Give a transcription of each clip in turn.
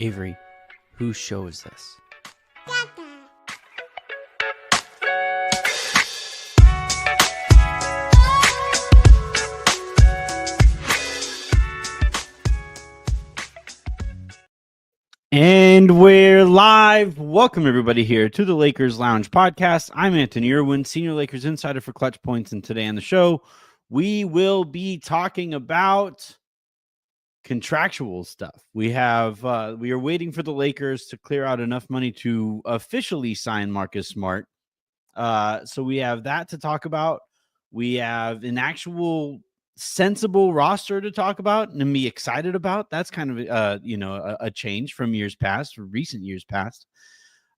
Avery, whose show is this? And we're live. Welcome, everybody, here to the Lakers Lounge podcast. I'm Anthony Irwin, Senior Lakers Insider for Clutch Points, and today on the show, we will be talking about contractual stuff. We are waiting for the Lakers to clear out enough money to officially sign Marcus Smart. So we have that to talk about. We have an actual sensible roster to talk about and be excited about. That's kind of a change from years past, or recent years past.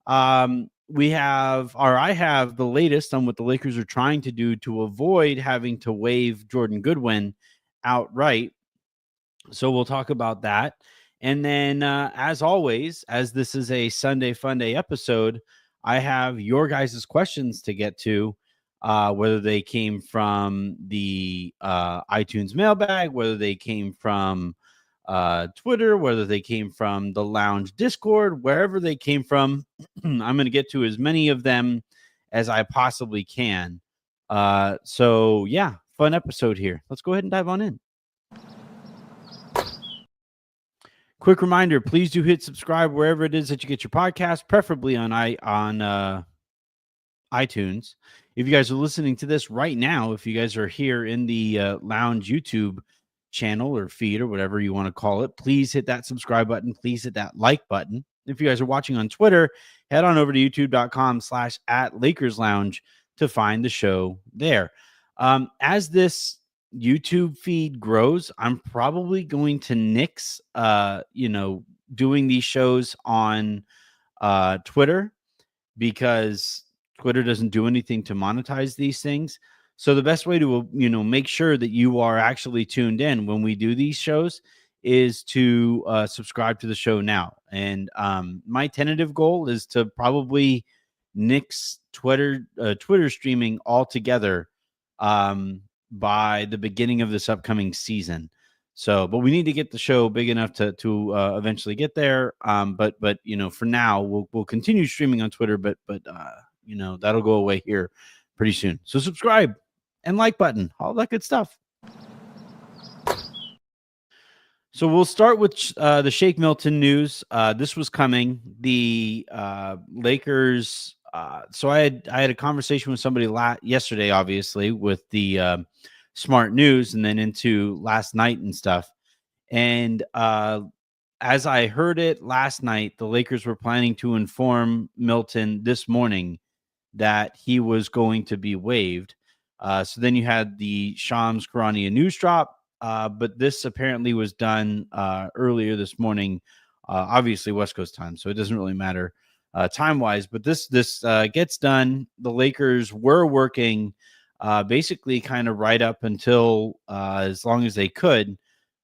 I have the latest on what the Lakers are trying to do to avoid having to waive Jordan Goodwin outright. So we'll talk about that. And then, as always, as this is a Sunday Funday episode, I have your guys' questions to get to, whether they came from the iTunes mailbag, whether they came from Twitter, whether they came from the Lounge Discord, wherever they came from. I'm going to get to as many of them as I possibly can. So, yeah, fun episode here. Let's go ahead and dive on in. Quick reminder, please do hit subscribe wherever it is that you get your podcast, preferably on iTunes. If you guys are listening to this right now, if you guys are here in the Lounge YouTube channel or feed or whatever you want to call it, please hit that subscribe button. Please hit that like button. If you guys are watching on Twitter, head on over to youtube.com/@LakersLounge to find the show there. As this YouTube feed grows, I'm probably going to nix doing these shows on Twitter, because Twitter doesn't do anything to monetize these things. So the best way to make sure that you are actually tuned in when we do these shows is to subscribe to the show now. And my tentative goal is to probably nix Twitter streaming altogether by the beginning of this upcoming season. So, but we need to get the show big enough to eventually get there. But for now, we'll continue streaming on Twitter, but that'll go away here pretty soon. So subscribe and like button, all that good stuff. So we'll start with the Shake Milton news. This was coming. The Lakers. So I had a conversation with somebody yesterday, obviously, with the Smart news, and then into last night and stuff. And as I heard it last night, the Lakers were planning to inform Milton this morning that he was going to be waived. So then you had the Shams Charania news drop, but this apparently was done earlier this morning, obviously West Coast time, so it doesn't really matter time-wise. But this gets done. The Lakers were working basically kind of right up until as long as they could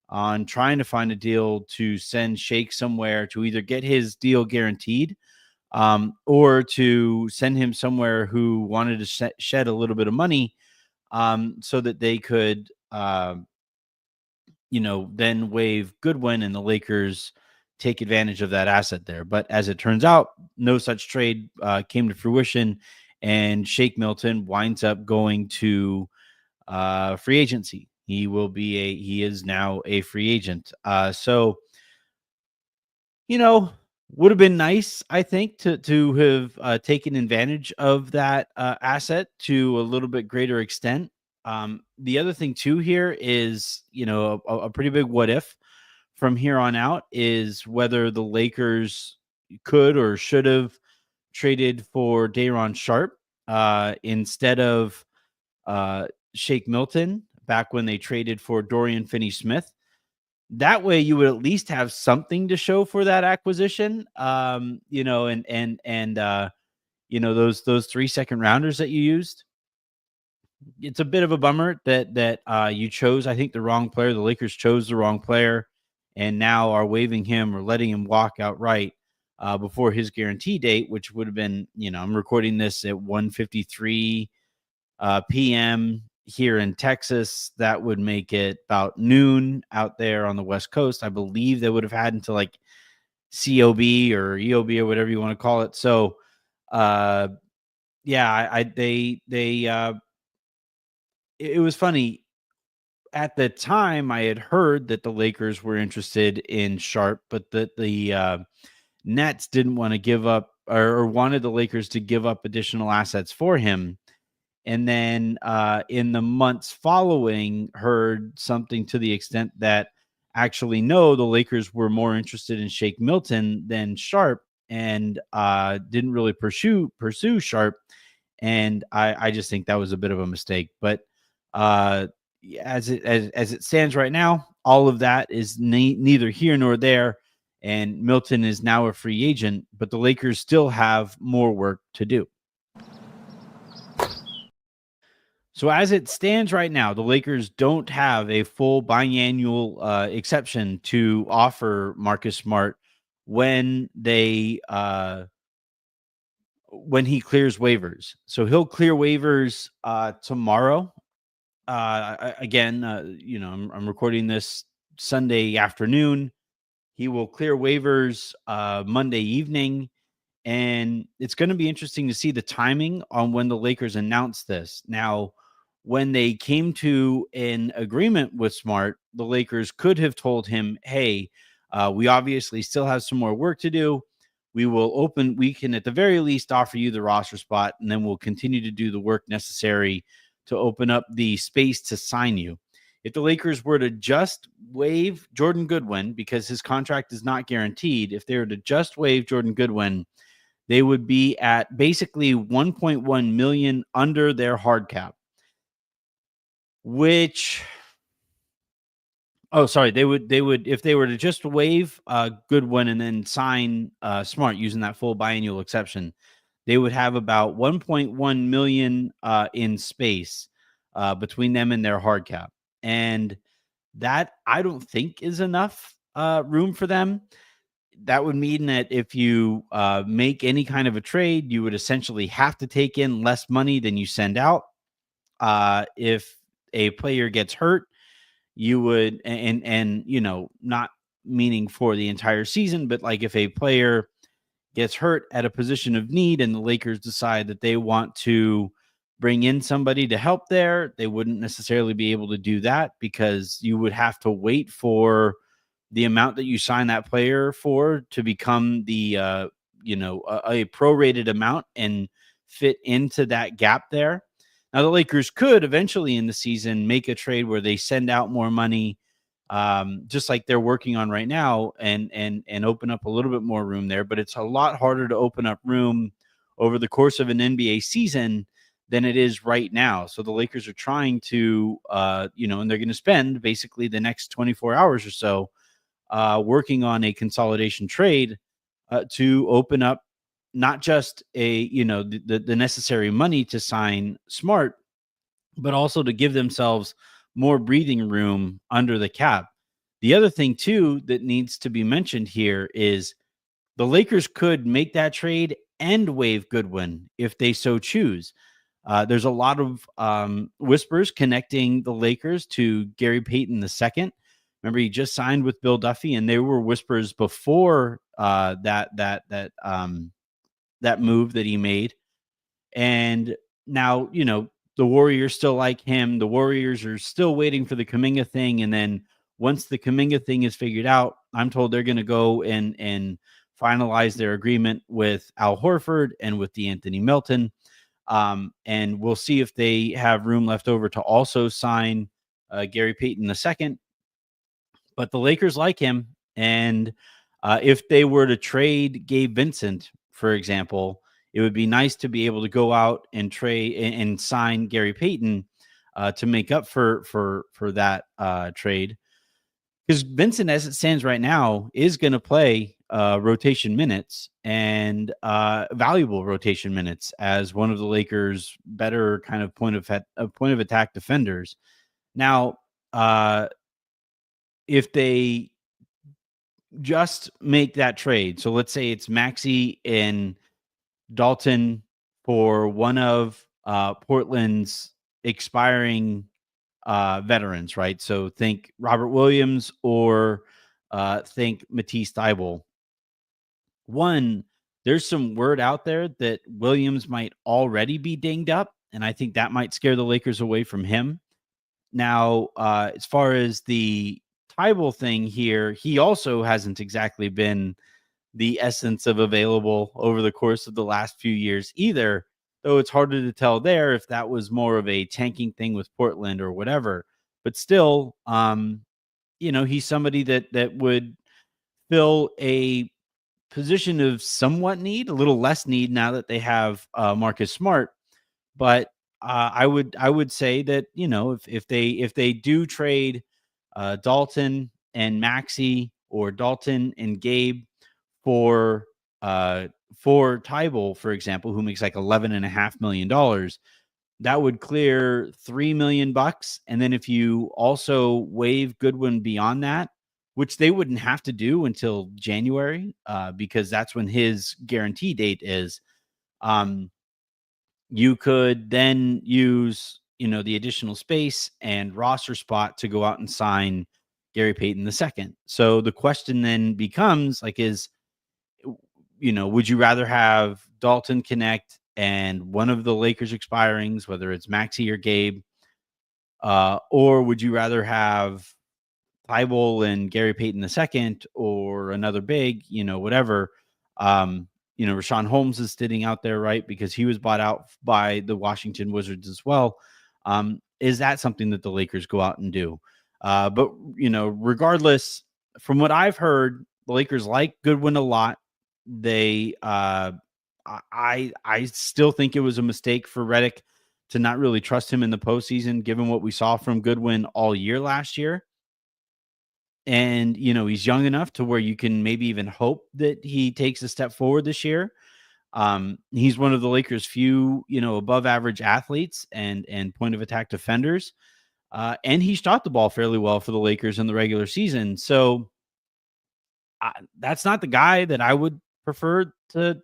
on trying to find a deal to send Shake somewhere to either get his deal guaranteed or to send him somewhere who wanted to shed a little bit of money so that they could, then waive Goodwin and the Lakers take advantage of that asset there. But as it turns out, no such trade came to fruition, and Shake Milton winds up going to free agency. He is now a free agent. So, would have been nice, I think, to have taken advantage of that asset to a little bit greater extent. The other thing too here is, a pretty big what if from here on out is whether the Lakers could or should have traded for Day'Ron Sharpe instead of Shake Milton back when they traded for Dorian Finney-Smith. That way you would at least have something to show for that acquisition. Those 3 second rounders that you used. It's a bit of a bummer that you chose, I think, the wrong player. The Lakers chose the wrong player and now are waiving him or letting him walk outright before his guarantee date, which would have been, I'm recording this at 1:53 p.m. here in Texas. That would make it about noon out there on the West Coast. I believe they would have had until like COB or EOB or whatever you want to call it. So, yeah, it was funny. At the time, I had heard that the Lakers were interested in Sharp, but that the Nets didn't want to give up or wanted the Lakers to give up additional assets for him. And then in the months following, heard something to the extent that actually, no, the Lakers were more interested in Shake Milton than Sharp, and didn't really pursue Sharp. And I just think that was a bit of a mistake. But uh, as it stands right now, all of that is neither here nor there. And Milton is now a free agent, but the Lakers still have more work to do. So as it stands right now, the Lakers don't have a full biannual exception to offer Marcus Smart when when he clears waivers. So he'll clear waivers tomorrow. Again, I'm recording this Sunday afternoon. He will clear waivers Monday evening. And it's going to be interesting to see the timing on when the Lakers announced this. Now, when they came to an agreement with Smart, the Lakers could have told him, hey, we obviously still have some more work to do. We can at the very least offer you the roster spot, and then we'll continue to do the work necessary to open up the space to sign you. If the Lakers were to just waive Jordan Goodwin, because his contract is not guaranteed, if they were to just waive Jordan Goodwin, they would be at basically 1.1 million under their hard cap, which they would if they were to just waive Goodwin and then sign Smart using that full biannual exception, they would have about 1.1 million in space between them and their hard cap. And that I don't think is enough room for them. That would mean that if you make any kind of a trade, you would essentially have to take in less money than you send out. If a player gets hurt, you would, and not meaning for the entire season, but like if a player gets hurt at a position of need and the Lakers decide that they want to bring in somebody to help there, they wouldn't necessarily be able to do that because you would have to wait for the amount that you sign that player for to become the a prorated amount and fit into that gap there. Now the Lakers could eventually in the season make a trade where they send out more money, just like they're working on right now, and open up a little bit more room there. But it's a lot harder to open up room over the course of an NBA season than it is right now. So the Lakers are trying to, and they're going to spend basically the next 24 hours or so working on a consolidation trade to open up not just the necessary money to sign Smart, but also to give themselves more breathing room under the cap. The other thing too that needs to be mentioned here is the Lakers could make that trade and waive Goodwin if they so choose. There's a lot of whispers connecting the Lakers to Gary Payton II. Remember, he just signed with Bill Duffy, and there were whispers before that move that he made. And now, the Warriors still like him. The Warriors are still waiting for the Kuminga thing, and then once the Kuminga thing is figured out, I'm told they're going to go and finalize their agreement with Al Horford and with DeAnthony Melton. And we'll see if they have room left over to also sign Gary Payton II. But the Lakers like him. And if they were to trade Gabe Vincent, for example, it would be nice to be able to go out and trade and sign Gary Payton to make up for that trade. Because Vincent, as it stands right now, is going to play rotation minutes and valuable rotation minutes as one of the Lakers' better kind of point of attack defenders. Now, if they just make that trade, so let's say it's Maxey and Dalton for one of Portland's expiring veterans, right? So think Robert Williams or think Matisse Thybulle. One, there's some word out there that Williams might already be dinged up, and I think that might scare the Lakers away from him. Now, as far as the Tybal thing here, he also hasn't exactly been the essence of available over the course of the last few years either, though it's harder to tell there if that was more of a tanking thing with Portland or whatever. But still, he's somebody that would fill a position of somewhat need, a little less need now that they have Marcus Smart. But I would say that if they do trade Dalton and Maxey or Dalton and Gabe for uh for Tybal, for example, who makes like $11.5 million, that would clear $3 million. And then if you also waive Goodwin beyond that, which they wouldn't have to do until January, because that's when his guarantee date is. You could then use, the additional space and roster spot to go out and sign Gary Payton II. So the question then becomes like, would you rather have Dalton connect and one of the Lakers expirings, whether it's Maxey or Gabe, or would you rather have Thibault and Gary Payton II or another big, whatever. Rashawn Holmes is sitting out there, right? Because he was bought out by the Washington Wizards as well. Is that something that the Lakers go out and do? But regardless, from what I've heard, the Lakers like Goodwin a lot. They, I still think it was a mistake for Redick to not really trust him in the postseason, given what we saw from Goodwin all year last year. And, he's young enough to where you can maybe even hope that he takes a step forward this year. He's one of the Lakers' few, above average athletes and point of attack defenders. And he shot the ball fairly well for the Lakers in the regular season. So that's not the guy that I would prefer to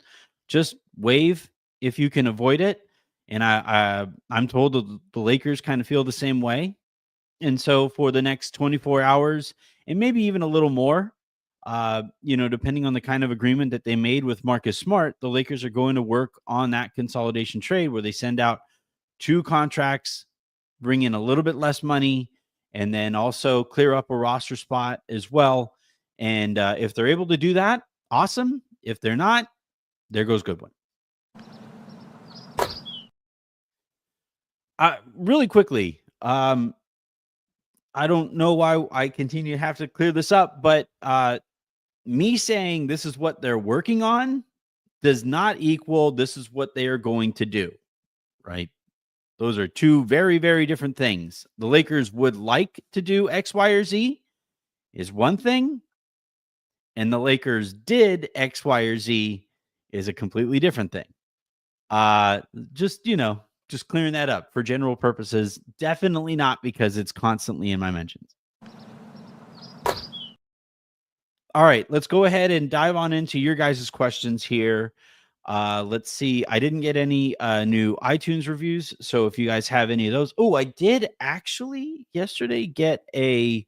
just waive if you can avoid it. And I'm told the Lakers kind of feel the same way. And so for the next 24 hours and maybe even a little more, depending on the kind of agreement that they made with Marcus Smart, the Lakers are going to work on that consolidation trade where they send out 2 contracts, bring in a little bit less money, and then also clear up a roster spot as well. And if they're able to do that, awesome. If they're not, there goes Goodwin. Really quickly, I don't know why I continue to have to clear this up, but me saying this is what they're working on does not equal this is what they are going to do, right? Those are 2 very, very different things. The Lakers would like to do X, Y, or Z is one thing, and the Lakers did X, Y, or Z is a completely different thing. Just clearing that up for general purposes. Definitely not because it's constantly in my mentions. All right, let's go ahead and dive on into your guys' questions here. Let's see. I didn't get any new iTunes reviews, so if you guys have any of those. Oh, I did actually yesterday get a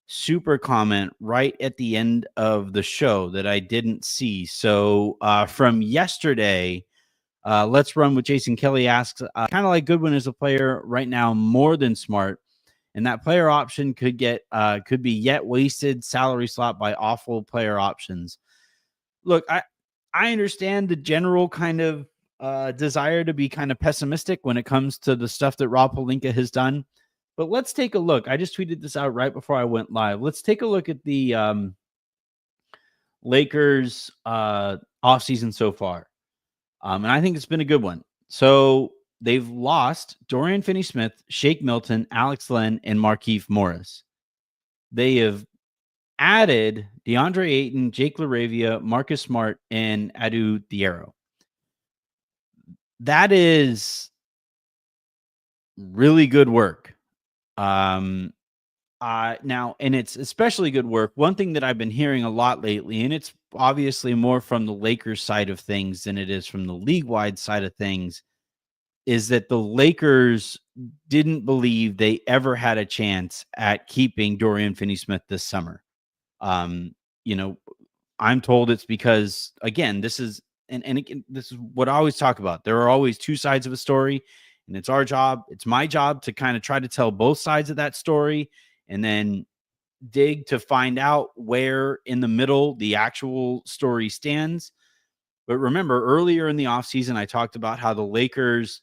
super comment right at the end of the show that I didn't see. So from yesterday, Let's Run with Jason Kelly asks, kind of like Goodwin as a player right now more than Smart, and that player option could be yet wasted salary slot by awful player options. Look, I understand the general kind of desire to be kind of pessimistic when it comes to the stuff that Rob Pelinka has done. But let's take a look. I just tweeted this out right before I went live. Let's take a look at the Lakers offseason so far. And I think it's been a good one. So they've lost Dorian Finney-Smith, Shake Milton, Alex Len, and Markieff Morris. They have added DeAndre Ayton, Jake LaRavia, Marcus Smart, and Adu Diarra. That is really good work. Now, and it's especially good work. One thing that I've been hearing a lot lately, and it's obviously more from the Lakers side of things than it is from the league-wide side of things, is that the Lakers didn't believe they ever had a chance at keeping Dorian Finney-Smith this summer. I'm I'm told it's because, again, this is this is what I always talk about. There are always two sides of a story, and it's my job to kind of try to tell both sides of that story, and then dig to find out where in the middle the actual story stands. But remember, earlier in the offseason, I talked about how the Lakers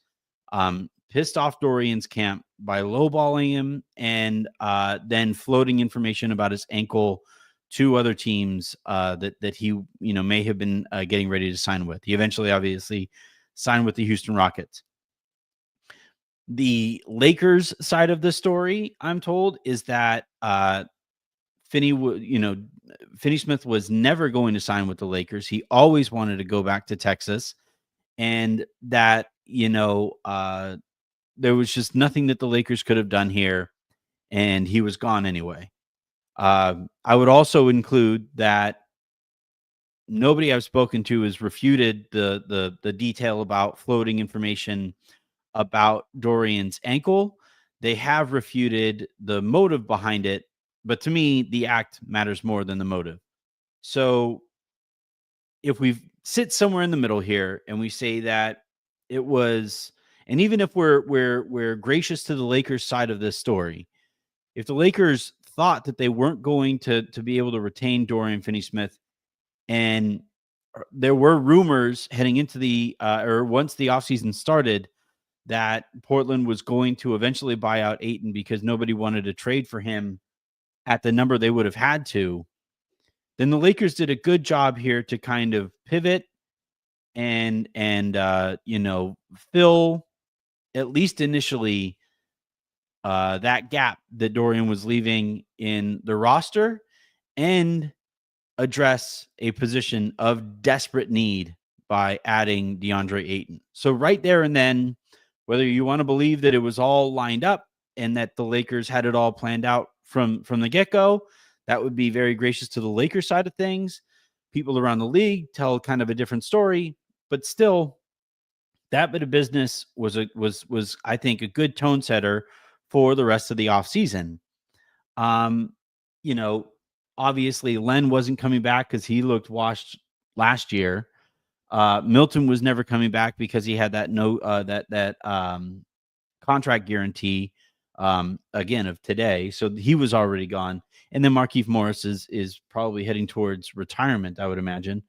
pissed off Dorian's camp by lowballing him and then floating information about his ankle to other teams that he may have been getting ready to sign with. He eventually, obviously, signed with the Houston Rockets. The Lakers side of the story, I'm told, is that Finney Smith was never going to sign with the Lakers. He always wanted to go back to Texas, and that there was just nothing that the Lakers could have done here, and he was gone anyway. I would also include that nobody I've spoken to has refuted the detail about floating information about Dorian's ankle. They have refuted the motive behind it, but to me, the act matters more than the motive. So if we sit somewhere in the middle here and we say that it was, and even if we're gracious to the Lakers side of this story, if the Lakers thought that they weren't going to be able to retain Dorian Finney-Smith, and there were rumors heading into the or once the offseason started that Portland was going to eventually buy out Ayton because nobody wanted to trade for him at the number they would have had to, then the Lakers did a good job here to kind of pivot and fill, at least initially, that gap that Dorian was leaving in the roster and address a position of desperate need by adding DeAndre Ayton. So right there and then, whether you want to believe that it was all lined up and that the Lakers had it all planned out from the get-go, that would be very gracious to the Lakers side of things. People around the league tell kind of a different story, but still, that bit of business was I think a good tone setter for the rest of the offseason. You know, obviously Len wasn't coming back because he looked washed last year. Milton was never coming back because he had that contract guarantee again of today, so he was already gone. And then Markieff Morris is probably heading towards retirement, I would imagine.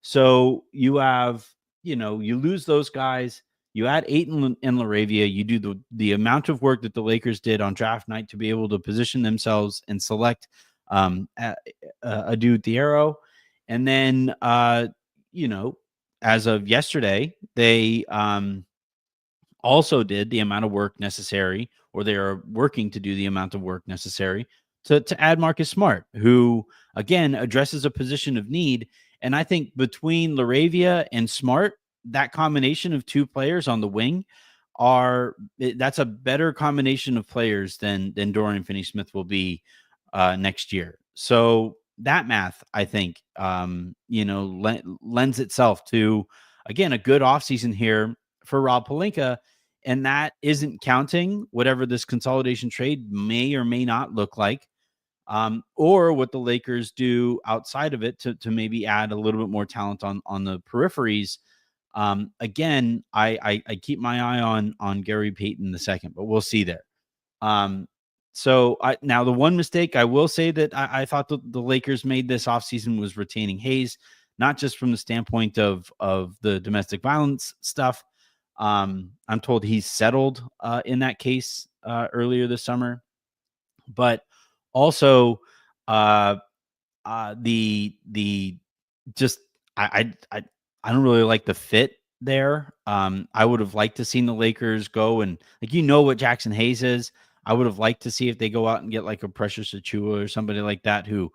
So you have, you lose those guys. You add Ayton and LaRavia. You do the amount of work that the Lakers did on draft night to be able to position themselves and select Adu Thiero. And then, as of yesterday, they also did the amount of work necessary, or they are working to do the amount of work necessary to add Marcus Smart, who, again, addresses a position of need. And I think between LaRavia and Smart, that combination of two players on the wing that's a better combination of players than Dorian Finney-Smith will be next year. So that math, I think, lends itself to, again, a good offseason here for Rob Pelinka. And that isn't counting whatever this consolidation trade may or may not look like, or what the Lakers do outside of it to maybe add a little bit more talent on the peripheries. Again, I keep my eye on Gary Payton II, but we'll see there. So now the one mistake I will say that I thought the Lakers made this offseason was retaining Hayes, not just from the standpoint of the domestic violence stuff. I'm told he's settled in that case earlier this summer, but also the just I don't really like the fit there. I would have liked to seen the Lakers go and, like, what Jackson Hayes is. I would have liked to see if they go out and get like a Precious Achiuwa or somebody like that who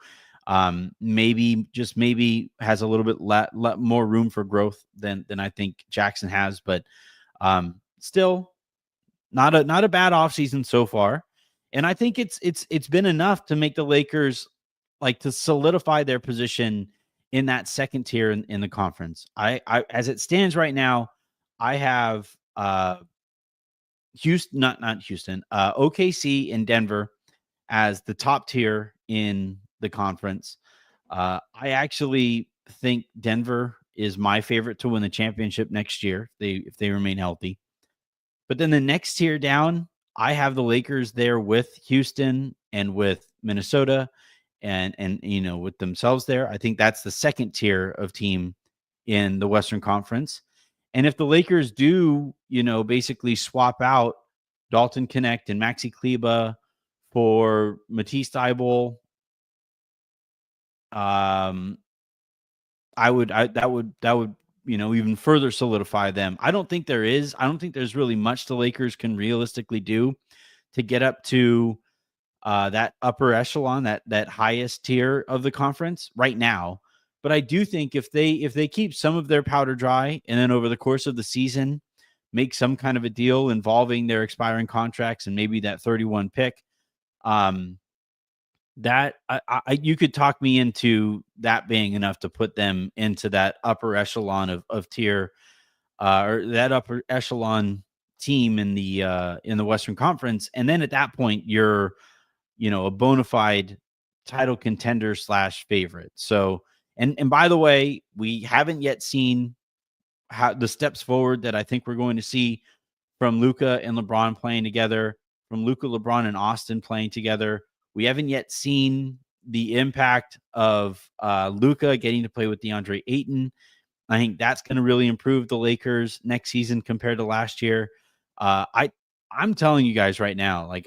maybe has a little bit more room for growth than I think Jackson has, but still not a bad offseason so far. And I think it's been enough to make the Lakers, like, to solidify their position in that second tier in the conference. I as it stands right now, I have Houston, not Houston, OKC and Denver as the top tier in the conference. I actually think Denver is my favorite to win the championship next year if they remain healthy. But then the next tier down, I have the Lakers there with Houston and with Minnesota and with themselves there. I think that's the second tier of team in the Western Conference. And if the Lakers do, basically swap out Dalton Connect and Maxi Kleba for Matisse Thybulle, um, that would even further solidify them. I don't think there's really much the Lakers can realistically do to get up to that upper echelon, that highest tier of the conference right now. But I do think if they keep some of their powder dry and then over the course of the season make some kind of a deal involving their expiring contracts and maybe that 31 pick, that you could talk me into that being enough to put them into that upper echelon of tier, or that upper echelon team in the Western Conference. And then at that point, you're, a bona fide title contender / favorite. So, and by the way, we haven't yet seen how the steps forward that I think we're going to see from Luka and LeBron playing together, from Luka, LeBron, and Austin playing together. We haven't yet seen the impact of Luka getting to play with DeAndre Ayton. I think that's going to really improve the Lakers next season compared to last year. I'm telling you guys right now, like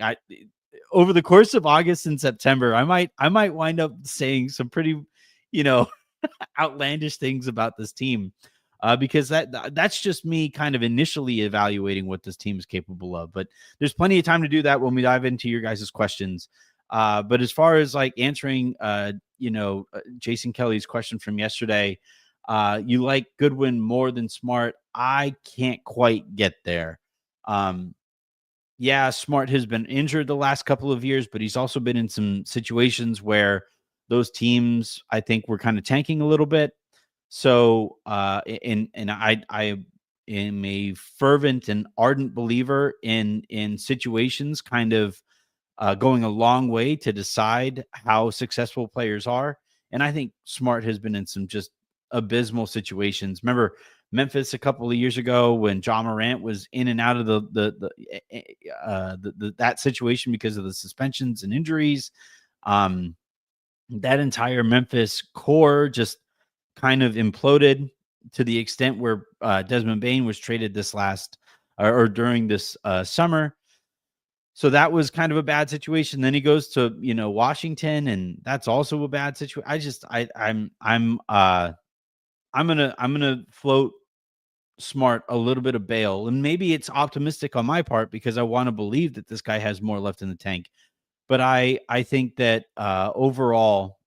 over the course of August and September, I might wind up saying some pretty, outlandish things about this team. Because that's just me kind of initially evaluating what this team is capable of. But there's plenty of time to do that when we dive into your guys' questions. But as far as like answering, Jason Kelly's question from yesterday, you like Goodwin more than Smart. I can't quite get there. Yeah, Smart has been injured the last couple of years, but he's also been in some situations where those teams, I think, were kind of tanking a little bit. So, and I am a fervent and ardent believer in situations kind of going a long way to decide how successful players are. And I think Smart has been in some just abysmal situations. Remember Memphis a couple of years ago when John Morant was in and out of that situation because of the suspensions and injuries. That entire Memphis core just kind of imploded to the extent where Desmond Bane was traded this last or during this summer. So that was kind of a bad situation. Then he goes to, Washington, and that's also a bad situation. I'm gonna float Smart a little bit of bail, and maybe it's optimistic on my part because I want to believe that this guy has more left in the tank. But I think that overall,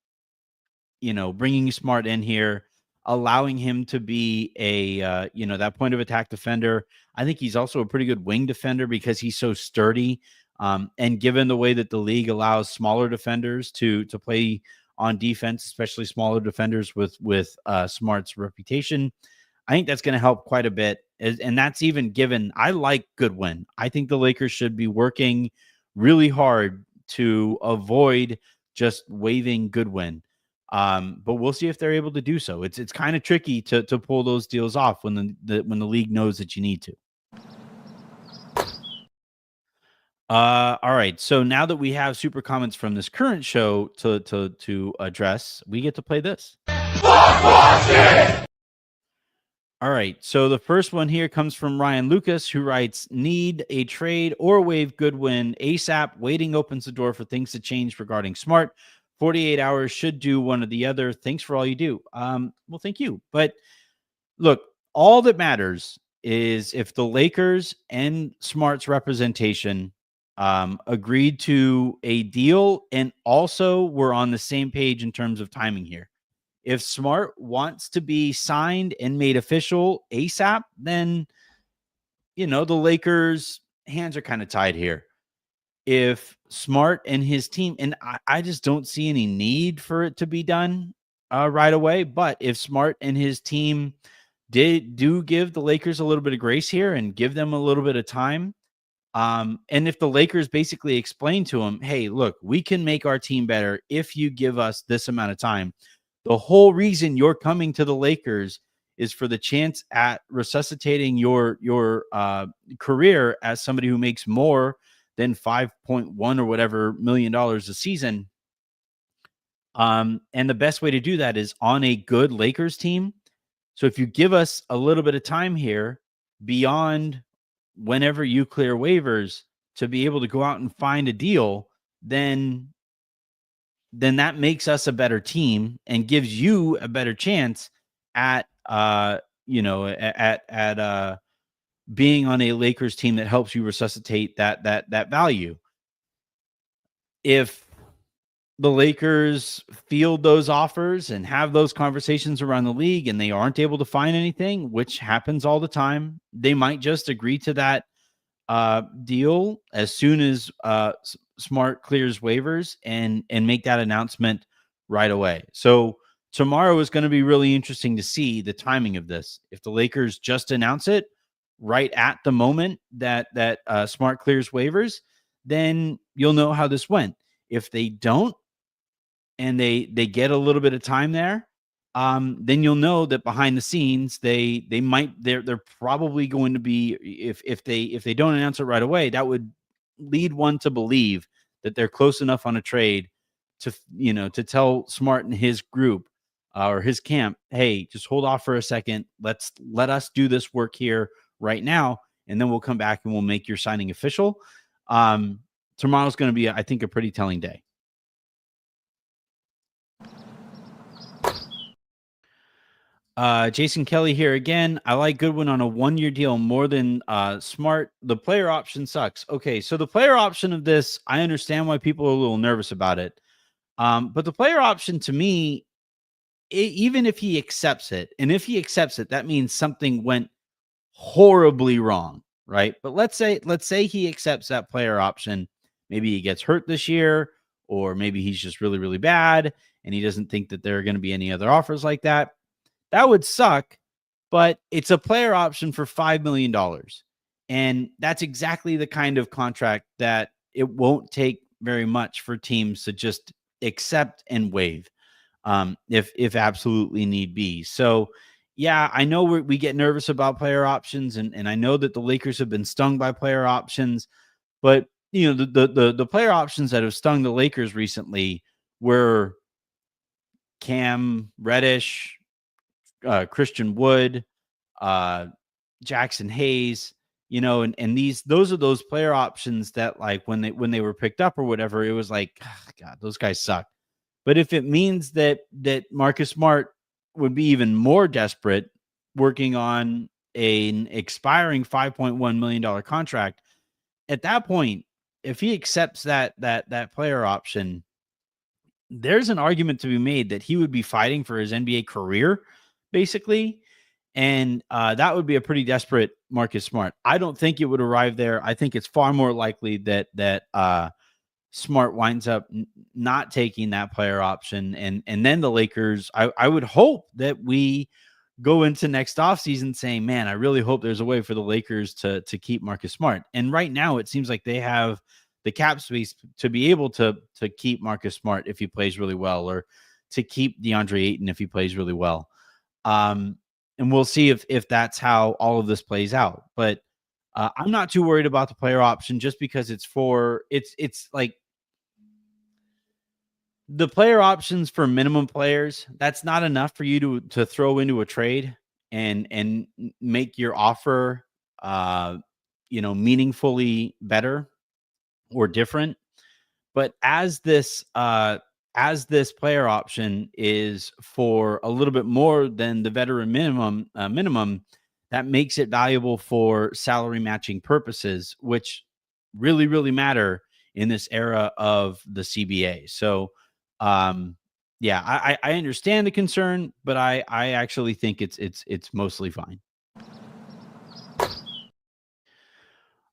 bringing Smart in here, allowing him to be a, that point of attack defender. I think he's also a pretty good wing defender because he's so sturdy. And given the way that the league allows smaller defenders to play on defense, especially smaller defenders with Smart's reputation, I think that's going to help quite a bit. And that's even given, I like Goodwin. I think the Lakers should be working really hard to avoid just waiving Goodwin. But we'll see if they're able to do so. It's kind of tricky to pull those deals off when the league knows that you need to. All right. So now that we have super comments from this current show to address, we get to play this. All right. So the first one here comes from Ryan Lucas, who writes, "Need a trade or waive Goodwin ASAP. Waiting opens the door for things to change regarding Smart. 48 hours should do one or the other. Thanks for all you do." Well, thank you. But look, all that matters is if the Lakers and Smart's representation agreed to a deal and also were on the same page in terms of timing here. If Smart wants to be signed and made official ASAP, then, the Lakers' hands are kind of tied here. If Smart and his team, and I just don't see any need for it to be done right away, but if Smart and his team do give the Lakers a little bit of grace here and give them a little bit of time, and if the Lakers basically explain to him, hey, look, we can make our team better if you give us this amount of time, The whole reason you're coming to the Lakers is for the chance at resuscitating your career as somebody who makes more than 5.1 or whatever $1 million a season. And the best way to do that is on a good Lakers team. So if you give us a little bit of time here beyond whenever you clear waivers to be able to go out and find a deal, then that makes us a better team and gives you a better chance at being on a Lakers team that helps you resuscitate that value. If the Lakers field those offers and have those conversations around the league and they aren't able to find anything, which happens all the time, they might just agree to that deal as soon as Smart clears waivers and make that announcement right away. So tomorrow is going to be really interesting to see the timing of this. If the Lakers just announce it right at the moment that Smart clears waivers, then you'll know how this went. If they don't, and they get a little bit of time there, then you'll know that behind the scenes they're probably going to be, if they don't announce it right away, that would lead one to believe that they're close enough on a trade to to tell Smart and his group or his camp, hey, just hold off for a second. Let us do this work here right now, and then we'll come back and we'll make your signing official. Tomorrow's going to be, I think, a pretty telling day. Jason Kelly here again. I like Goodwin on a 1-year deal more than Smart. The player option sucks. Okay, so the player option of this, I understand why people are a little nervous about it. But the player option to me, even if he accepts it, and if he accepts it, that means something went horribly wrong, right? But let's say he accepts that player option. Maybe he gets hurt this year, or maybe he's just really, really bad, and he doesn't think that there are going to be any other offers like that. That would suck, but it's a player option for $5 million. And that's exactly the kind of contract that it won't take very much for teams to just accept and waive, if absolutely need be. So, yeah, I know we get nervous about player options, and I know that the Lakers have been stung by player options, but the player options that have stung the Lakers recently were Cam Reddish, Christian Wood, Jackson Hayes, and those are those player options that, like, when they were picked up or whatever, it was like, God, those guys suck. But if it means that Marcus Smart would be even more desperate working on an expiring $5.1 million contract, at that point, if he accepts that player option, there's an argument to be made that he would be fighting for his NBA career, basically. And that would be a pretty desperate Marcus Smart. I don't think it would arrive there. I think it's far more likely that Smart winds up not taking that player option. And then the Lakers, I would hope that we go into next offseason saying, man, I really hope there's a way for the Lakers to keep Marcus Smart. And right now it seems like they have the cap space to be able to keep Marcus Smart if he plays really well, or to keep DeAndre Ayton if he plays really well. And we'll see if that's how all of this plays out. But I'm not too worried about the player option, just because it's like the player options for minimum players. That's not enough for you to throw into a trade and make your offer, meaningfully better or different. But as this player option is for a little bit more than the veteran minimum, that makes it valuable for salary matching purposes, which really, really matter in this era of the CBA. So, yeah, I understand the concern, but I actually think it's mostly fine.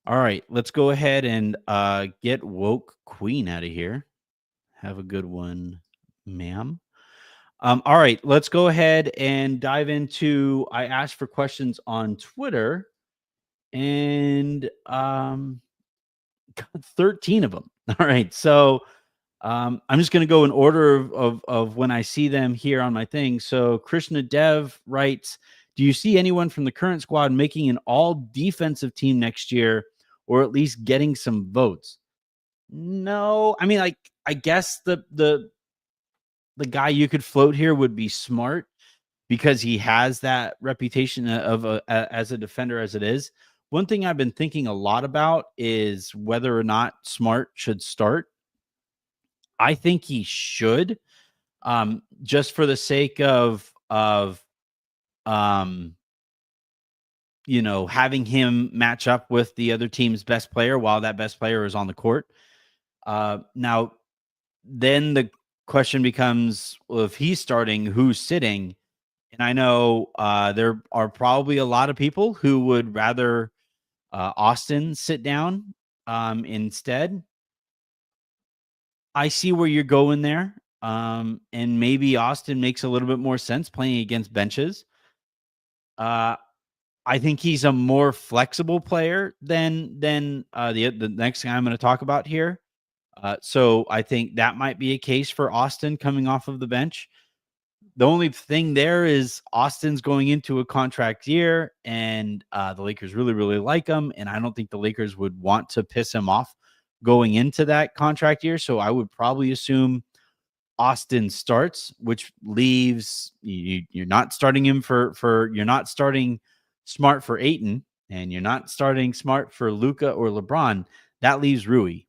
All right, let's go ahead and get Woke Queen out of here. Have a good one, ma'am. All right, let's go ahead and dive into. I asked for questions on Twitter, and got 13 of them. All right, so I'm just going to go in order of when I see them here on my thing. So Krishna Dev writes, do you see anyone from the current squad making an all defensive team next year, or at least getting some votes? No, I mean, like, I guess the guy you could float here would be Smart, because he has that reputation as a defender as it is. One thing I've been thinking a lot about is whether or not Smart should start. I think he should, just for the sake of um, having him match up with the other team's best player while that best player is on the court. Now, then the question becomes, well, if he's starting, who's sitting? And I know there are probably a lot of people who would rather Austin sit down instead. I see where you're going there. And maybe Austin makes a little bit more sense playing against benches. Uh, I think he's a more flexible player than the next guy I'm going to talk about here. So I think that might be a case for Austin coming off of the bench. The only thing there is Austin's going into a contract year, and the Lakers really, really like him. And I don't think the Lakers would want to piss him off going into that contract year. So I would probably assume Austin starts, which leaves you're not starting him for you're not starting Smart for Ayton, and you're not starting Smart for Luka or LeBron. That leaves Rui.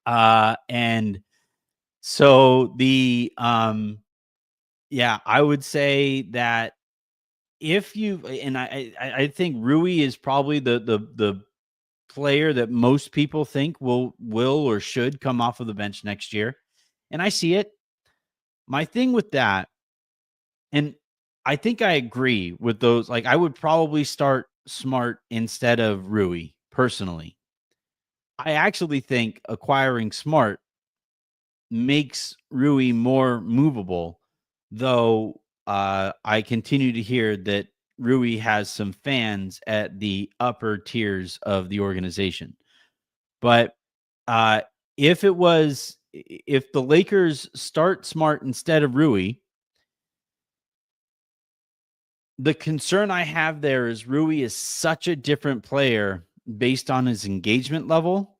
And so yeah, I would say that if you and I think Rui is probably the player that most people think will or should come off of the bench next year. And I see it. My thing with that, and I think I agree with those, like I would probably start Smart instead of Rui personally. I actually think acquiring Smart makes Rui more movable, though I continue to hear that Rui has some fans at the upper tiers of the organization. But uh, if the Lakers start Smart instead of Rui, the concern I have there is Rui is such a different player based on his engagement level.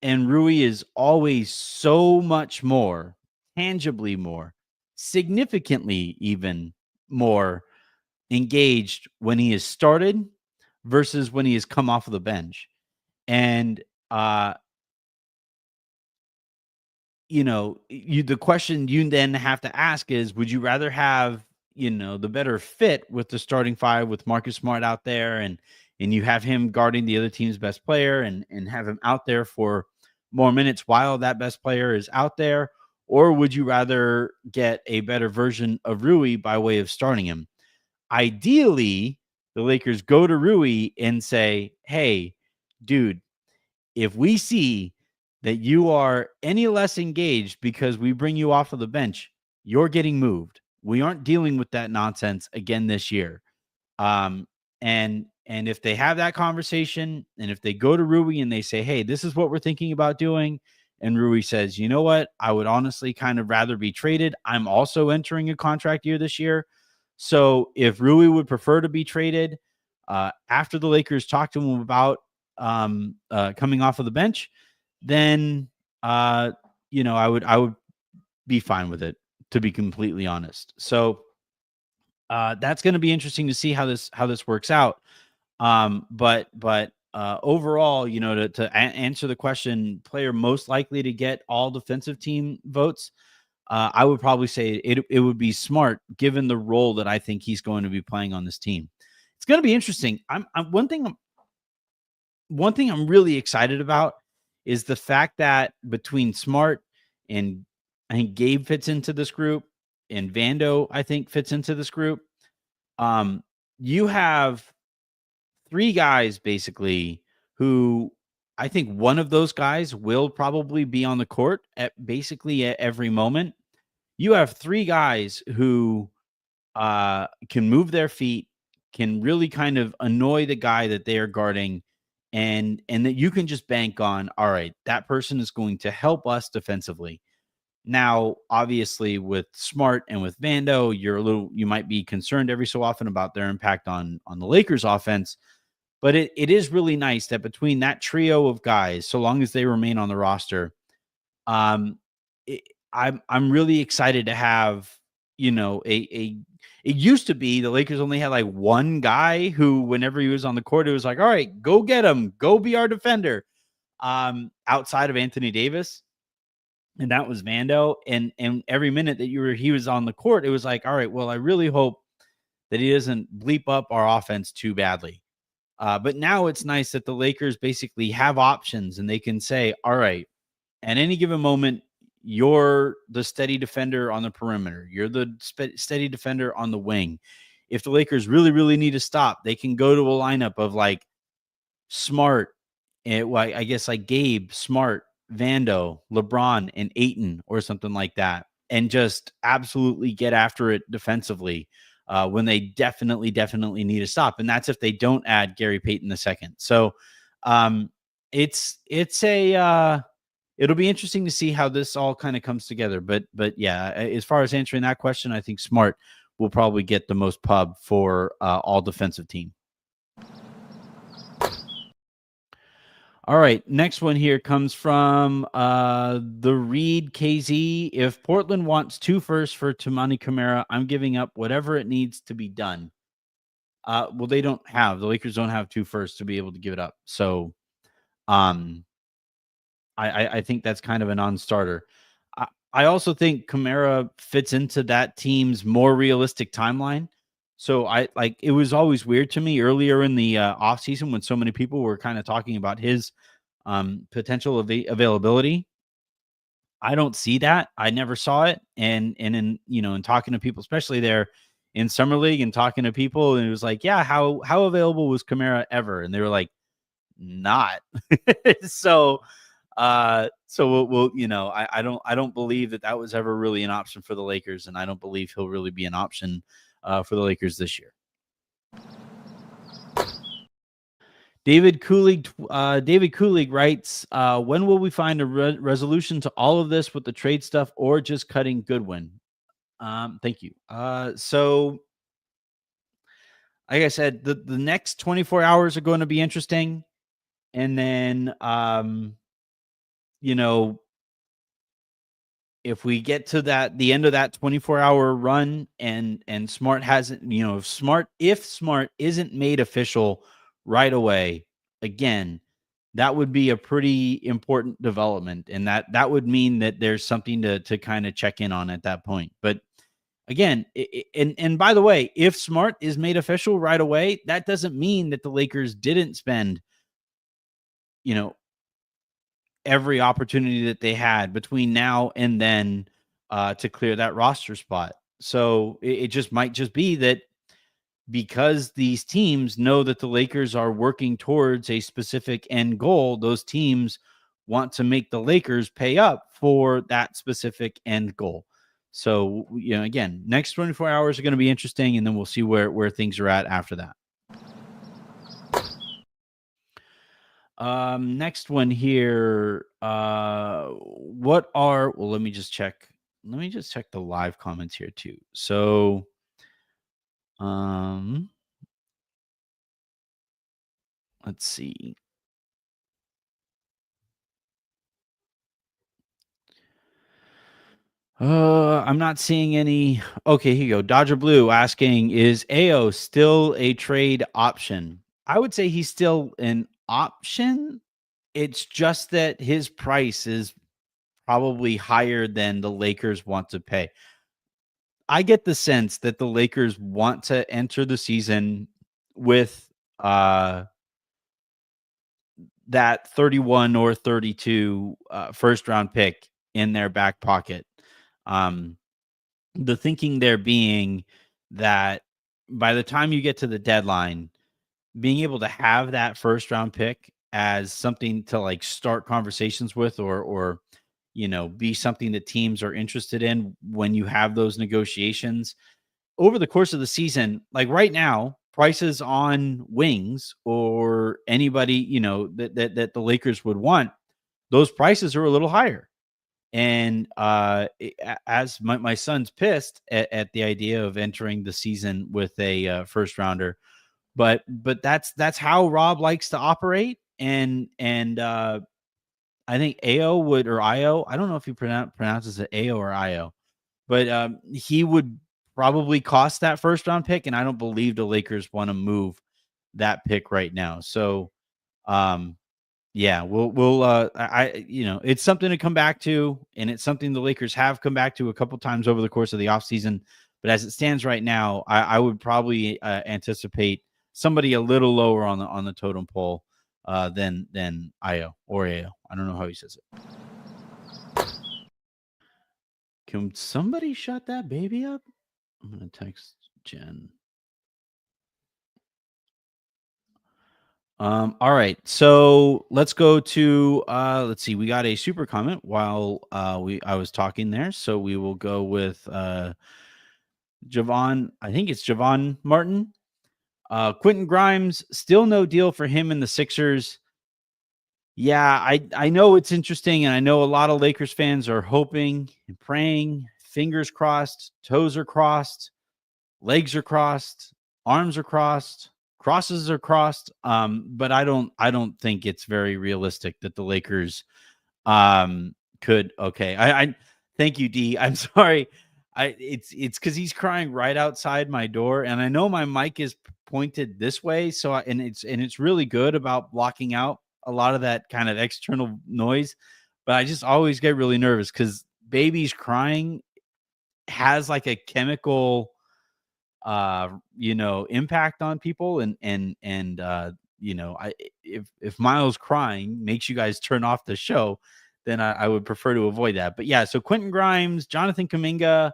And Rui is always so much more, tangibly more, significantly even more engaged when he has started versus when he has come off of the bench. And uh the question you then have to ask is, would you rather have, the better fit with the starting five with Marcus Smart out there, and you have him guarding the other team's best player, and have him out there for more minutes while that best player is out there? Or would you rather get a better version of Rui by way of starting him? Ideally, the Lakers go to Rui and say, hey, dude, if we see that you are any less engaged because we bring you off of the bench, you're getting moved. We aren't dealing with that nonsense again this year. Um, and if they have that conversation, and if they go to Rui and they say, hey, this is what we're thinking about doing, and Rui says, you know what, I would honestly kind of rather be traded. I'm also entering a contract year this year. So if Rui would prefer to be traded, after the Lakers talk to him about coming off of the bench, then I would be fine with it, to be completely honest. So that's going to be interesting to see how this works out. But overall, to answer the question, player most likely to get all defensive team votes, I would probably say it would be Smart, given the role that I think he's going to be playing on this team. It's going to be interesting. One thing I'm really excited about is the fact that between Smart and I think Gabe fits into this group, and Vando, I think, fits into this group. You have three guys basically who I think one of those guys will probably be on the court at basically at every moment. You have three guys who can move their feet, can really kind of annoy the guy that they are guarding, and that you can just bank on, all right, that person is going to help us defensively. Now, obviously, with Smart and with Vando, you might be concerned every so often about their impact on the Lakers offense. But it is really nice that between that trio of guys, so long as they remain on the roster, um, it, I'm really excited to have, a it used to be the Lakers only had like one guy who, whenever he was on the court, it was like, all right, go get him, go be our defender. Outside of Anthony Davis, and that was Vando. And every minute that he was on the court, it was like, all right, well, I really hope that he doesn't bleep up our offense too badly. But now it's nice that the Lakers basically have options and they can say, all right, at any given moment, you're the steady defender on the perimeter. You're the steady defender on the wing. If the Lakers really, really need to stop, they can go to a lineup of like Smart, I guess like Gabe, Smart, Vando, LeBron, and Ayton or something like that, and just absolutely get after it defensively when they definitely need to stop. And that's if they don't add Gary Payton II. So it's a it'll be interesting to see how this all kind of comes together. But yeah, as far as answering that question, I think Smart will probably get the most pub for all defensive team. All right, next one here comes from the Reed KZ. If Portland wants 2 firsts for Toumani Camara, I'm giving up whatever it needs to be done. Well, the Lakers don't have 2 firsts to be able to give it up. So I think that's kind of a non-starter. I also think Camara fits into that team's more realistic timeline. So it was always weird to me earlier in the offseason when so many people were kind of talking about his potential availability. I don't see that. I never saw it. And in talking to people, especially there in summer league and talking to people, and it was like, yeah, how available was Camara ever? And they were like, not. So we'll I don't believe that was ever really an option for the Lakers, and I don't believe he'll really be an option for the Lakers this year. David Kulig writes, when will we find a resolution to all of this with the trade stuff or just cutting Goodwin? Thank you. So like I said, the next 24 hours are going to be interesting. And then, if we get to the end of that 24-hour run and Smart hasn't, if Smart isn't made official right away, again, that would be a pretty important development. And that would mean that there's something to kind of check in on at that point. But again, and by the way, if Smart is made official right away, that doesn't mean that the Lakers didn't spend, every opportunity that they had between now and then to clear that roster spot. So it just might just be that because these teams know that the Lakers are working towards a specific end goal, those teams want to make the Lakers pay up for that specific end goal. So, again, next 24 hours are going to be interesting, and then we'll see where things are at after that. Next one here. Let me just check. Let me just check the live comments here too. So, let's see. I'm not seeing any. Okay, here you go. Dodger Blue asking, is AO still a trade option? I would say he's still an option. It's just that his price is probably higher than the Lakers want to pay. I get the sense that the Lakers want to enter the season with that 31 or 32 first round pick in their back pocket. The thinking there being that by the time you get to the deadline, being able to have that first round pick as something to like start conversations with or be something that teams are interested in when you have those negotiations over the course of the season. Like right now, prices on wings or anybody, that the Lakers would want, those prices are a little higher. And as my son's pissed at the idea of entering the season with a first rounder, but that's how Rob likes to operate. And I think AO would, or IO, I don't know if he pronounces it AO or IO, but he would probably cost that first round pick, and I don't believe the Lakers want to move that pick right now. So, yeah, it's something to come back to, and it's something the Lakers have come back to a couple times over the course of the offseason. But as it stands right now, I would probably anticipate somebody a little lower on the totem pole than IO or AO. I don't know how he says it. Can somebody shut that baby up? I'm gonna text Jen. All right, so let's go to let's see. We got a super comment while I was talking there, so we will go with Javon. I think it's Javon Martin. Quentin Grimes, still no deal for him in the Sixers. Yeah, I know it's interesting, and I know a lot of Lakers fans are hoping and praying, fingers crossed, toes are crossed, legs are crossed, arms are crossed, crosses are crossed. But I don't think it's very realistic that the Lakers could. Okay, I thank you, D. I'm sorry. It's because he's crying right outside my door, and I know my mic is pointed this way, so it's really good about blocking out a lot of that kind of external noise. But I just always get really nervous because babies crying has like a chemical impact on people, and if Miles crying makes you guys turn off the show, then I would prefer to avoid that. But yeah, so Quentin Grimes, Jonathan Kuminga,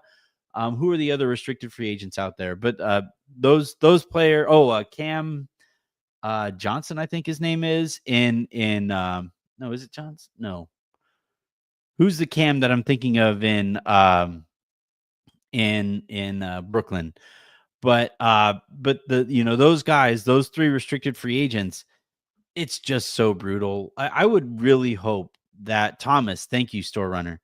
who are the other restricted free agents out there? But those player Cam Johnson, I think his name is no, is it Johnson? No. Who's the Cam that I'm thinking of in Brooklyn? But those guys, those three restricted free agents, it's just so brutal. I would really hope that Thomas, thank you, Store Runner,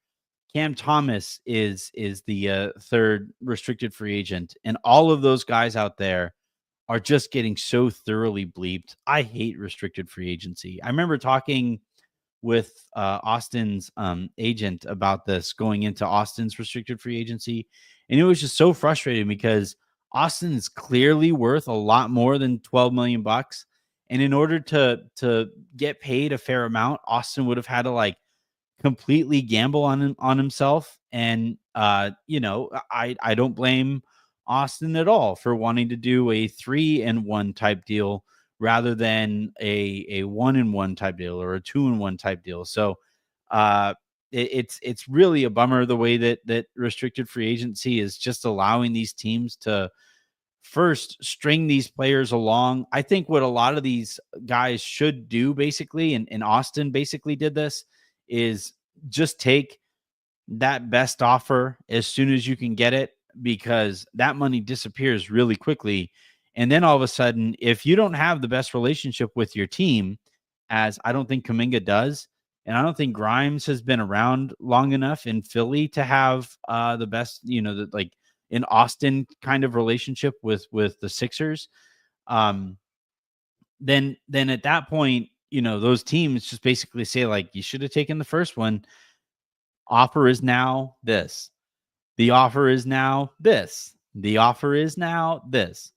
Cam Thomas is the third restricted free agent, and all of those guys out there are just getting so thoroughly bleeped. I hate restricted free agency. I remember talking with Austin's agent about this going into Austin's restricted free agency, and it was just so frustrating because Austin is clearly worth a lot more than 12 million bucks, and in order to get paid a fair amount, Austin would have had to like completely gamble on himself. And I don't blame Austin at all for wanting to do a 3-and-1 type deal rather than a 1-and-1 type deal or a 2-and-1 type deal. So it's really a bummer the way that restricted free agency is just allowing these teams to first string these players along. I think what a lot of these guys should do basically, and Austin basically did this, is just take that best offer as soon as you can get it, because that money disappears really quickly. And then all of a sudden, if you don't have the best relationship with your team, as I don't think Kuminga does, and I don't think Grimes has been around long enough in Philly to have the best, like in Austin kind of relationship with the Sixers, then at that point, those teams just basically say like, you should have taken the first one. Offer is now this. The offer is now this. The offer is now this.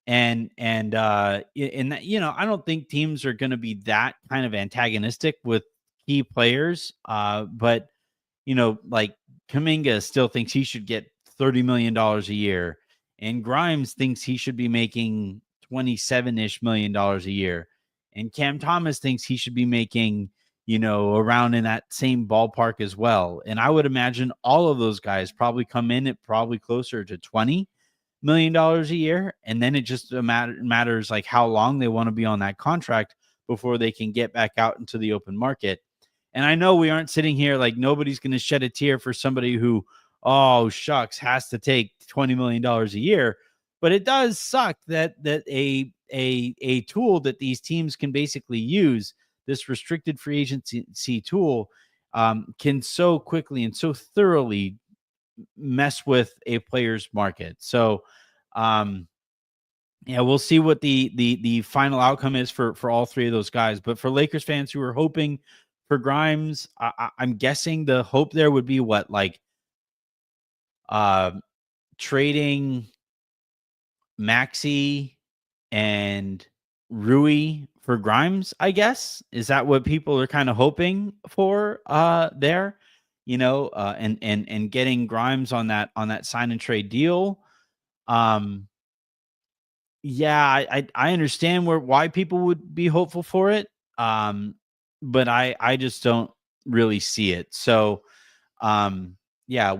And that, I don't think teams are going to be that kind of antagonistic with key players. But like Kuminga still thinks he should get $30 million a year, and Grimes thinks he should be making $27-ish million a year, and Cam Thomas thinks he should be making around in that same ballpark as well. And I would imagine all of those guys probably come in at probably closer to $20 million a year. And then it just matters like how long they want to be on that contract before they can get back out into the open market. And I know we aren't sitting here like nobody's going to shed a tear for somebody who, oh, shucks, has to take $20 million a year. But it does suck that a tool that these teams can basically use, this restricted free agency tool, can so quickly and so thoroughly mess with a player's market. So, yeah, we'll see what the final outcome is for all three of those guys. But for Lakers fans who are hoping for Grimes, I'm guessing the hope there would be what, like uh, trading Maxey and Rui for Grimes, I guess. Is that what people are kind of hoping for there? And getting Grimes on that sign and trade deal. Yeah, I understand why people would be hopeful for it. But I just don't really see it. So, yeah,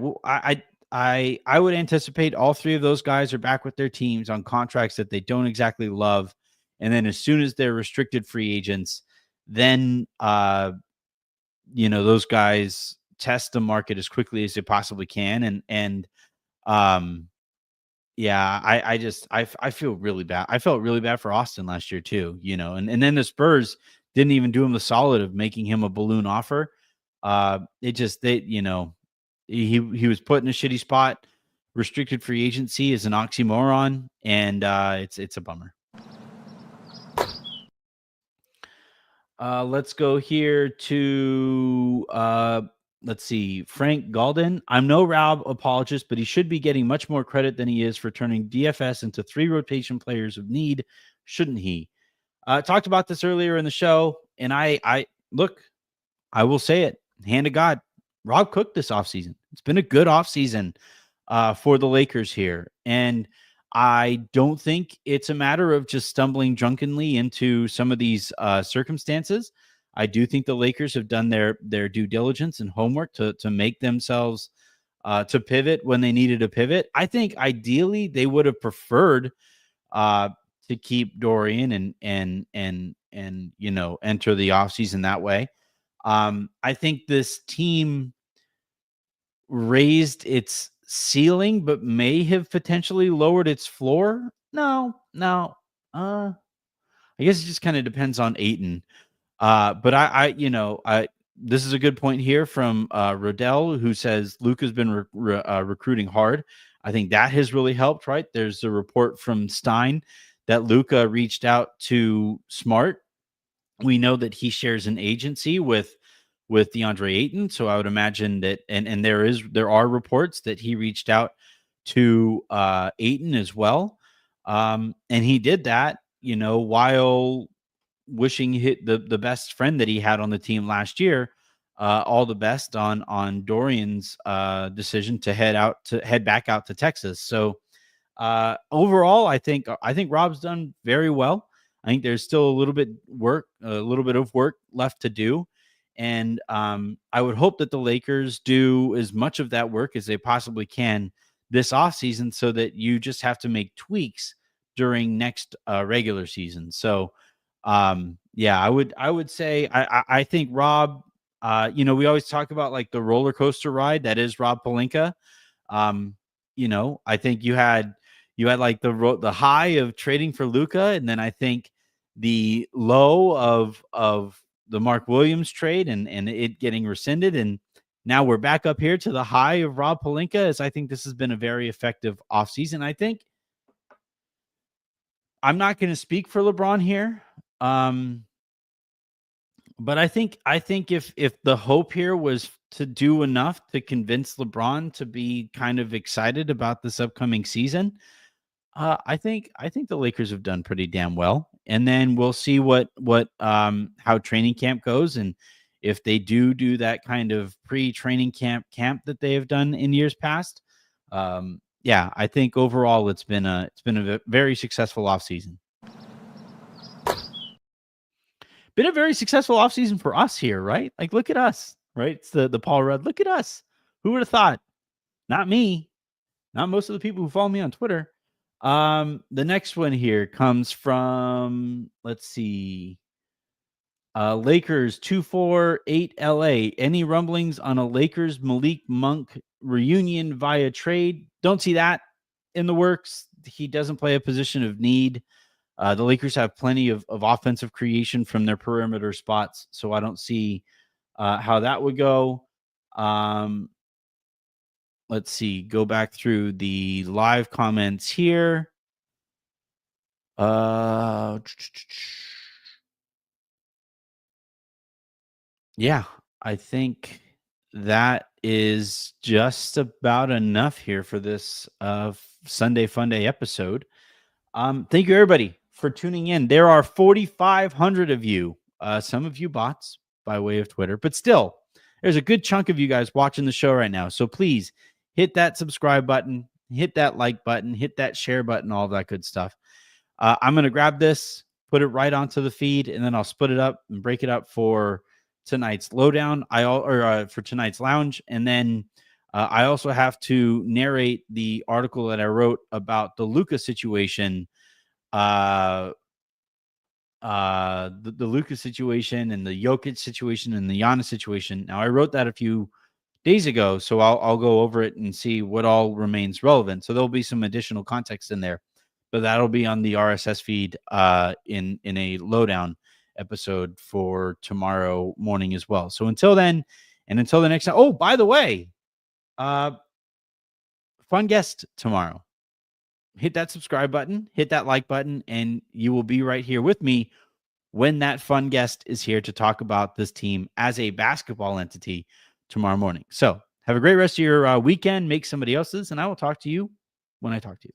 I would anticipate all three of those guys are back with their teams on contracts that they don't exactly love, and then as soon as they're restricted free agents, then those guys test the market as quickly as they possibly can, and um yeah, I feel really bad. I felt really bad for Austin last year too, and then the Spurs didn't even do him the solid of making him a balloon offer. It just he was put in a shitty spot. Restricted free agency is an oxymoron, and it's a bummer. Let's go here to let's see, Frank Galden. I'm no Rob apologist, but he should be getting much more credit than he is for turning DFS into 3 rotation players of need, shouldn't he? Talked about this earlier in the show, and I look, I will say it, hand of God, Rob cooked this offseason. It's been a good offseason for the Lakers here. And I don't think it's a matter of just stumbling drunkenly into some of these circumstances. I do think the Lakers have done their due diligence and homework to make themselves to pivot when they needed a pivot. I think ideally they would have preferred to keep Dorian and enter the offseason that way. I think this team raised its ceiling, but may have potentially lowered its floor. No. I guess it just kind of depends on Ayton. But I this is a good point here from Rodell, who says Luka's been recruiting hard. I think that has really helped, right? There's a report from Stein that Luka reached out to Smart. We know that he shares an agency with DeAndre Ayton, so I would imagine that, and there are reports that he reached out to Ayton as well, and he did that, while wishing the best friend that he had on the team last year all the best on Dorian's decision to head back out to Texas. So overall, I think Rob's done very well. I think there's still a little bit of work left to do. And I would hope that the Lakers do as much of that work as they possibly can this offseason so that you just have to make tweaks during next regular season. So, yeah, I would say I think Rob, we always talk about like the roller coaster ride that is Rob Pelinka. I think you had like the high of trading for Luka, and then I think the low of the Mark Williams trade and it getting rescinded, and now we're back up here to the high of Rob Pelinka. As I think this has been a very effective offseason. I think I'm not going to speak for LeBron here, but I think if the hope here was to do enough to convince LeBron to be kind of excited about this upcoming season, I think the Lakers have done pretty damn well. And then we'll see how training camp goes, and if they do that kind of pre-training camp that they have done in years past. Yeah, I think overall it's been a very successful offseason. Been a very successful offseason for us here, right? Like, look at us, right? It's the Paul Rudd. Look at us. Who would have thought? Not me. Not most of the people who follow me on Twitter. The next one here comes from, let's see, Lakers 248 LA. Any rumblings on a Lakers Malik Monk reunion via trade? Don't see that in the works. he doesn't play a position of need. The Lakers have plenty of offensive creation from their perimeter spots, so I don't see how that would go. Let's see. Go back through the live comments here. Yeah, I think that is just about enough here for this Sunday Fun Day episode. Thank you everybody for tuning in. There are 4,500 of you, some of you bots by way of Twitter, but still, there's a good chunk of you guys watching the show right now. So please hit that subscribe button, hit that like button, hit that share button, all that good stuff. I'm going to grab this, put it right onto the feed, and then I'll split it up and break it up for tonight's lowdown. For tonight's lounge, and then I also have to narrate the article that I wrote about the Luka situation, the Luka situation and the Jokic situation and the Giannis situation. Now I wrote that a few days ago, so I'll go over it and see what all remains relevant. So there'll be some additional context in there, but that'll be on the RSS feed in a lowdown episode for tomorrow morning as well. So until then, and until the next time. Oh, by the way, fun guest tomorrow. Hit that subscribe button, hit that like button, and you will be right here with me when that fun guest is here to talk about this team as a basketball entity tomorrow morning. So have a great rest of your weekend. Make somebody else's, and I will talk to you when I talk to you.